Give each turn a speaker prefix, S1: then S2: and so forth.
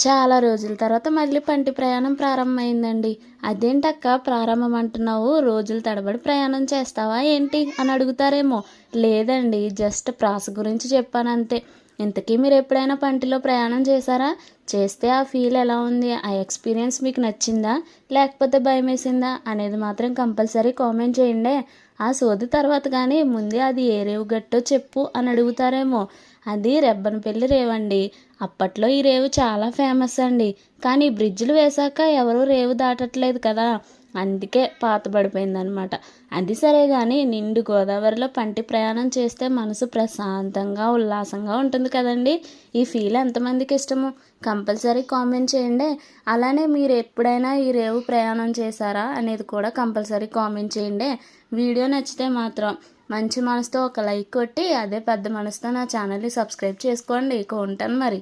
S1: చాలా రోజుల తర్వాత మళ్ళీ పంటి ప్రయాణం ప్రారంభమైందండి. అదేంటక్క ప్రారంభం అంటున్నావు? రోజుల తడబడి ప్రయాణం చేస్తావా ఏంటి అని అడుగుతారేమో. లేదండి, జస్ట్ ప్రాస గురించి చెప్పానంతే. ఇంతకీ మీరు ఎప్పుడైనా పంటిలో ప్రయాణం చేశారా? చేస్తే ఆ ఫీల్ ఎలా ఉంది? ఆ ఎక్స్పీరియన్స్ మీకు నచ్చిందా లేకపోతే భయమేసిందా అనేది మాత్రం కంపల్సరీ కామెంట్ చేయండి. ఆ సోది తర్వాత కానీ ముందే అది ఏ రేవు గట్టో చెప్పు అని అడుగుతారేమో. అది రెబ్బనపల్లి రేవండి. అప్పట్లో ఈ రేవు చాలా ఫేమస్ అండి. కానీ బ్రిడ్జిలు వేశాక ఎవరు రేవు దాటట్లేదు కదా, అందుకే పాతబడిపోయిందనమాట. అది సరే కానీ నిండు గోదావరిలో పంటి ప్రయాణం చేస్తే మనసు ప్రశాంతంగా ఉల్లాసంగా ఉంటుంది కదండి. ఈ ఫీల్ ఎంతమందికి ఇష్టమో కంపల్సరీ కామెంట్ చేయండి. అలానే మీరు ఎప్పుడైనా ఈ రేవు ప్రయాణం చేశారా అనేది కూడా కంపల్సరీ కామెంట్ చేయండి. వీడియో నచ్చితే మాత్రం మంచి మనసుతో ఒక లైక్ కొట్టి అదే పెద్ద మనసుతో నా ఛానల్ని సబ్స్క్రైబ్ చేసుకోండి. ఇక ఉంటాను మరి.